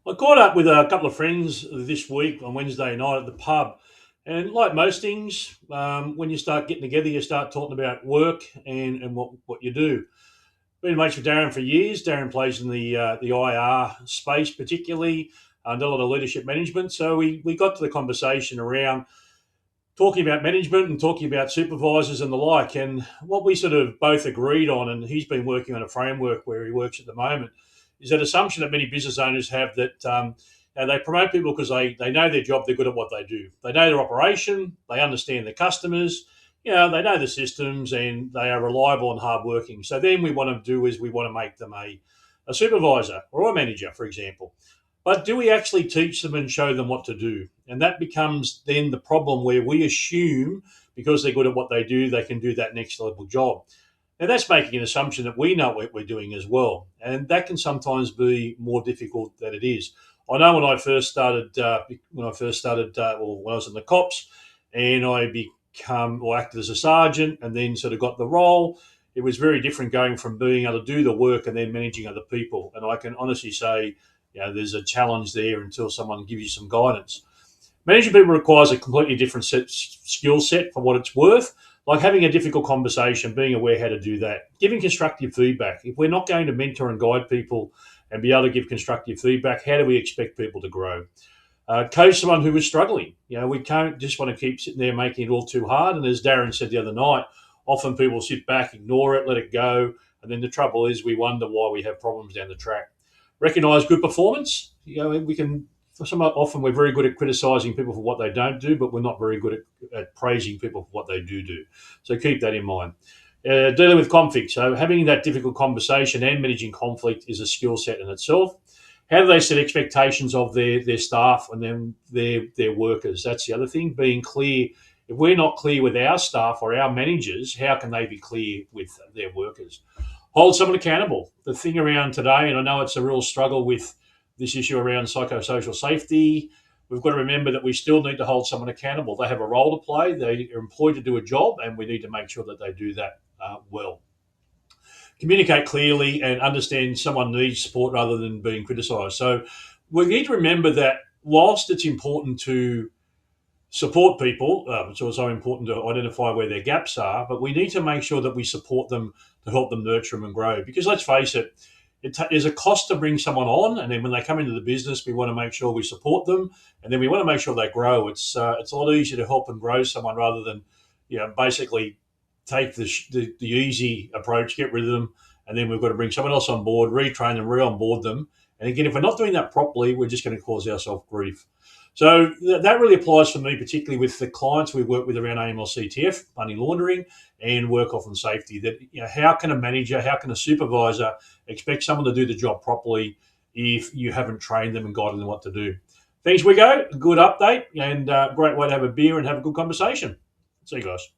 I caught up with a couple of friends this week on Wednesday night at the pub. And like most things, when you start getting together, you start talking about work and what you do. Been mates with Darren for years. Darren plays in the IR space, particularly, done a lot of leadership management. So we got to the conversation around talking about management and talking about supervisors and the like. And what we sort of both agreed on, and he's been working on a framework where he works at the moment, is that assumption that many business owners have that they promote people because they know their job, they're good at what they do. They know their operation, they understand their customers, they know the systems, and they are reliable and hardworking. So then we want to do is we want to make them a supervisor or a manager, for example. But do we actually teach them and show them what to do? And that becomes then the problem where we assume because they're good at what they do, they can do that next level job. Now that's making an assumption that we know what we're doing as well, and that can sometimes be more difficult than it is. I know when I first started, when I was in the cops, and I become or acted as a sergeant, and then sort of got the role. It was very different going from being able to do the work and then managing other people. And I can honestly say, there's a challenge there until someone gives you some guidance. Managing people requires a completely different skill set for what it's worth, like having a difficult conversation, being aware how to do that, giving constructive feedback. If we're not going to mentor and guide people and be able to give constructive feedback, how do we expect people to grow? Coach someone who is struggling. We can't just want to keep sitting there making it all too hard. And as Darren said the other night, often people sit back, ignore it, let it go. And then the trouble is we wonder why we have problems down the track. Recognise good performance. We can often we're very good at criticising people for what they don't do, but we're not very good at praising people for what they do. So keep that in mind. Dealing with conflict. So having that difficult conversation and managing conflict is a skill set in itself. How do they set expectations of their staff and then their workers? That's the other thing. Being clear. If we're not clear with our staff or our managers, how can they be clear with their workers? Hold someone accountable. The thing around today, and I know it's a real struggle with this issue around psychosocial safety, we've got to remember that we still need to hold someone accountable. They have a role to play. They are employed to do a job, and we need to make sure that they do that well. Communicate clearly and understand someone needs support rather than being criticised. So we need to remember that whilst it's important to support people, it's also important to identify where their gaps are, but we need to make sure that we support them to help them nurture them and grow. Because let's face it, there's a cost to bring someone on, and then when they come into the business, we want to make sure we support them, and then we want to make sure they grow. It's a lot easier to help and grow someone rather than basically take the easy approach, get rid of them, and then we've got to bring someone else on board, retrain them, re-onboard them. And again, if we're not doing that properly, we're just going to cause ourselves grief. So that really applies for me, particularly with the clients we work with around AML/CTF, money laundering, and work health and safety. That how can a manager, how can a supervisor expect someone to do the job properly if you haven't trained them and guided them what to do? Thanks, we go. Good update and great way to have a beer and have a good conversation. See you guys.